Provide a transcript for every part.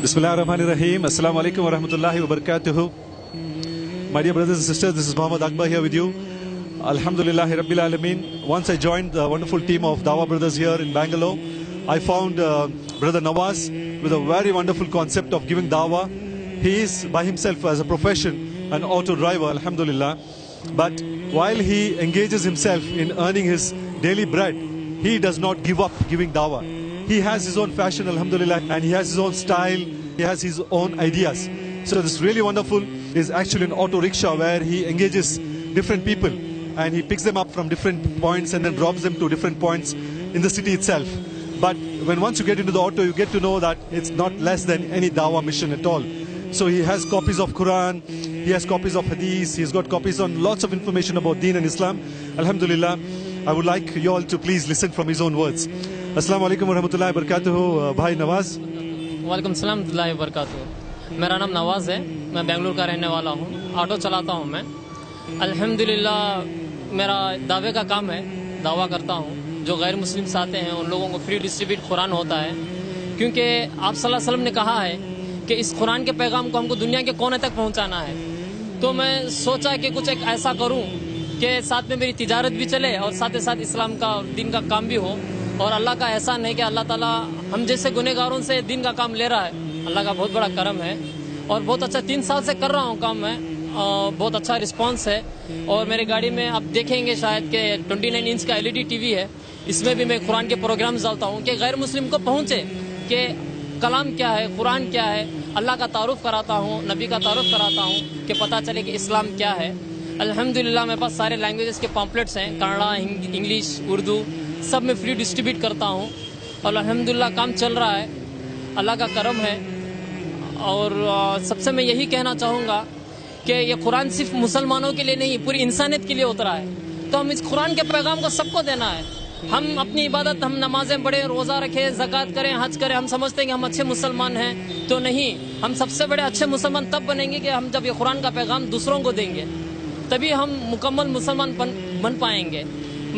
Bismillahirrahmanirrahim. Assalamu alaikum wa rahmatullahi wa barakatuhu. My dear brothers and sisters, this is Muhammad Akbar here with you. Alhamdulillahi Rabbil Alameen. Once I joined the wonderful team of Dawah Brothers here in Bangalore, I found Brother Nawaz with a very wonderful concept of giving Dawah. He is by himself as a profession an auto driver, Alhamdulillah. But while he engages himself in earning his daily bread, he does not give up giving Dawah. He has his own fashion, Alhamdulillah, and he has his own style, he has his own ideas. So this really wonderful is actually an auto rickshaw where he engages different people and he picks them up from different points and then drops them to different points in the city itself. But once you get into the auto, you get to know that it's not less than any Dawah mission at all. So he has copies of Quran, he has copies of Hadith, he's got copies on lots of information about Deen and Islam. Alhamdulillah, I would like you all to please listen from his own words. Assalamu alaikum wa rahmatullahi wa barakatuhu, Bhai Nawaz. वालेकुम सलाम warahmatullahi wabarakatuh. मेरा नाम नवाज़ है, मैं बेंगलुरु का रहने वाला हूँ, ऑटो चलाता हूँ मैं। अल्हम्दुलिल्लाह मेरा दावे का काम है, दावा करता हूँ। जो गैर मुस्लिम्स आते हैं उन लोगों को फ्री डिस्ट्रीब्यूट कुरान होता है, क्योंकि आप सल्लल्लाहु अलैहि वसल्लम ने कहा है कि इस कुरान के पैगाम को हमको दुनिया के कोने तक पहुँचाना है। तो मैं सोचा कि कुछ एक ऐसा करूँ कि साथ में मेरी तिजारत भी चले और साथ ही साथ इस्लाम का दीन का काम भी हो। और अल्लाह का एहसान है कि अल्लाह ताला हम जैसे गुनहगारों से दीन का काम ले रहा है। अल्लाह का बहुत बड़ा करम है और बहुत अच्छा 3 साल से कर रहा हूँ काम मैं, बहुत अच्छा रिस्पांस है। और मेरे गाड़ी में आप देखेंगे शायद कि 29 इंच का LED टीवी है, इसमें भी मैं कुरान के प्रोग्राम्स डालता हूँ कि गैर मुस्लिम को पहुँचे कि कलाम क्या है, कुरान क्या है, अल्लाह का तारुफ कराता हूँ, नबी का तारुफ कराता हूँ कि पता चले कि इस्लाम क्या है। अल्हम्दुलिल्लाह मेरे पास सारे लैंग्वेजेस के पॉम्पलेट्स हैं, कन्नड़ा, इंग्लिश, उर्दू, सब में फ्री डिस्ट्रीब्यूट करता हूँ और अल्हम्दुलिल्लाह काम चल रहा है, अल्लाह का करम है। और सबसे मैं यही कहना चाहूँगा कि ये कुरान सिर्फ मुसलमानों के लिए नहीं, पूरी इंसानियत के लिए उतरा है। तो हम इस कुरान के पैगाम को सबको देना है। हम अपनी इबादत, हम नमाजें पढ़ें, रोज़ा रखें, ज़कात करें, हज करें, हम समझते हैं कि हम अच्छे मुसलमान हैं, तो नहीं। हम सबसे बड़े अच्छे मुसलमान तब बनेंगे कि हम जब ये कुरान का पैगाम दूसरों को देंगे, तभी हम मुकम्मल मुसलमान बन पाएंगे।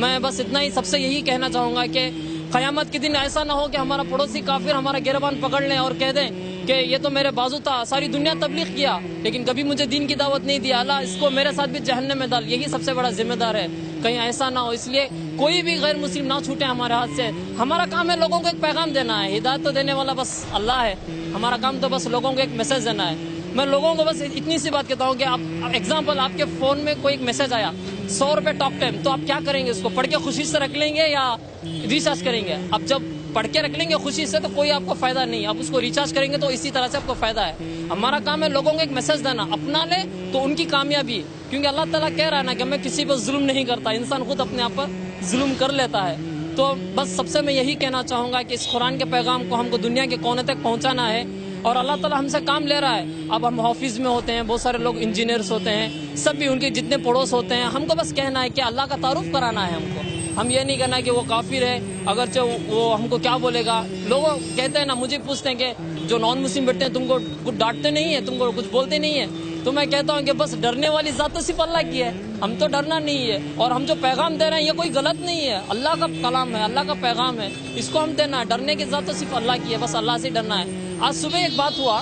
मैं बस इतना ही सबसे यही कहना चाहूँगा कि क़यामत के दिन ऐसा ना हो कि हमारा पड़ोसी काफिर हमारा गिरबान पकड़ लें और कह दें कि ये तो मेरे बाजू था, सारी दुनिया तबलीग किया लेकिन कभी मुझे दीन की दावत नहीं दिया, अल्लाह इसको मेरे साथ भी जहन्नम में डाल। यही सबसे बड़ा जिम्मेदार है, कहीं ऐसा ना हो। इसलिए कोई भी गैर मुस्लिम ना छूटे हमारे हाथ से। हमारा काम है लोगों को एक पैगाम देना है, हिदायत तो देने वाला बस अल्लाह है, हमारा काम तो बस लोगों को एक मैसेज देना है। मैं लोगों को बस इतनी सी बात कहता हूँ कि आप एग्जाम्पल, आपके फ़ोन में कोई एक मैसेज आया 100 रुपये टॉक टाइम, तो आप क्या करेंगे? उसको पढ़ के खुशी से रख लेंगे या रिचार्ज करेंगे? आप जब पढ़ के रख लेंगे खुशी से तो कोई आपको फ़ायदा नहीं, आप उसको रिचार्ज करेंगे तो इसी तरह से आपको फ़ायदा है। हमारा काम है लोगों को एक मैसेज देना, अपना ले तो उनकी कामयाबी, क्योंकि अल्लाह ताला कह रहा है ना कि मैं किसी पर जुल्म नहीं करता, इंसान खुद अपने आप पर जुल्म कर लेता है। तो बस सबसे मैं यही कहना चाहूँगा कि इस कुरान के पैगाम को हमको दुनिया के कोने तक पहुँचाना है और अल्लाह ताला हमसे काम ले रहा है। अब हम ऑफिस में होते हैं, बहुत सारे लोग इंजीनियर्स होते हैं, सब भी उनके जितने पड़ोस होते हैं, हमको बस कहना है कि अल्लाह का तारुफ कराना है हमको। हम ये नहीं कहना कि वो काफिर है, अगरचे वो हमको क्या बोलेगा। लोग कहते हैं ना, मुझे पूछते हैं कि जो नॉन मुस्लिम बैठते हैं तुमको कुछ डांटते नहीं है, तुमको कुछ बोलते नहीं है, तो मैं कहता हूँ कि बस डरने वाली ज़ात तो सिर्फ अल्लाह की है, हम तो डरना नहीं है। और हम जो पैगाम दे रहे हैं ये कोई गलत नहीं है, अल्लाह का कलाम है, अल्लाह का पैगाम है, इसको हम देना है। डरने की ज़ात तो सिर्फ अल्लाह की है, बस अल्लाह से डरना है। आज सुबह एक बात हुआ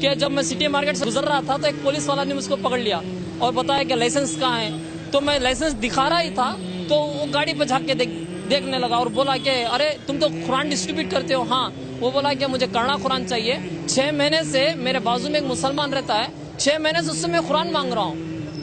कि जब मैं सिटी मार्केट से गुजर रहा था तो एक पुलिस वाला ने मुझको पकड़ लिया और बताया कि लाइसेंस कहाँ है। तो मैं लाइसेंस दिखा रहा ही था तो वो गाड़ी पर झाँक के देखने लगा और बोला कि अरे तुम तो कुरान डिस्ट्रीब्यूट करते हो। हाँ, वो बोला कि मुझे कन्नड़ा कुरान चाहिए। 6 महीने से मेरे बाजू में एक मुसलमान रहता है, 6 महीने से उससे मैं कुरान मांग रहा हूँ,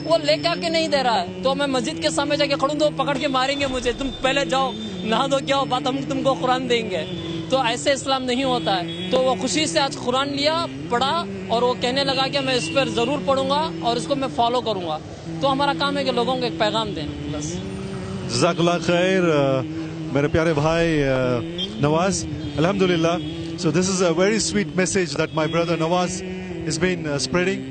वो लेके आके नहीं दे रहा है। तो मैं मस्जिद के सामने जाके खड़ूं तो पकड़ के मारेंगे मुझे, तुम पहले जाओ नहा दो, क्या हो बात, हम तुमको कुरान देंगे। तो ऐसे इस्लाम नहीं होता है। तो वो खुशी से आज कुरान लिया, पढ़ा और वो कहने लगा कि मैं इस पर ज़रूर पढ़ूंगा और इसको मैं फॉलो करूंगा। तो हमारा काम है कि लोगों को एक पैगाम दें बस। जज़ाकल्लाह खैर मेरे प्यारे भाई नवाज, अल्हम्दुलिल्लाह। So this is a very sweet message that my brother Nawaz has been spreading,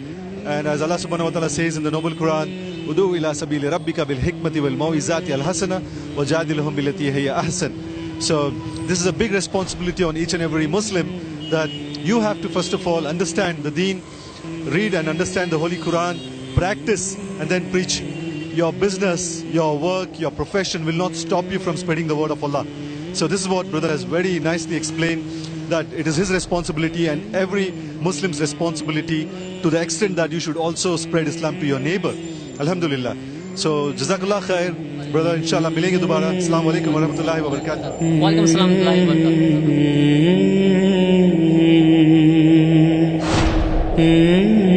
and as Allah subhanahu wa ta'ala says in the noble Quran, udu ila sabili rabbika bil hikmati wal mau'izati al hasana wajadilhum billati hiya ahsan. So this is a big responsibility on each and every Muslim, that you have to first of all understand the deen, read and understand the Holy Quran, practice and then preach. Your business, your work, your profession will not stop you from spreading the word of Allah. So this is what brother has very nicely explained, that it is his responsibility and every Muslim's responsibility, to the extent that you should also spread Islam to your neighbor. Alhamdulillah. So Jazakallah khair, brother. Inshallah milenge dobara. Assalamu alaikum wa rahmatullahi wa barakatuh. वालेकुम अस्सलाम warahmatullahi wabarakatuh.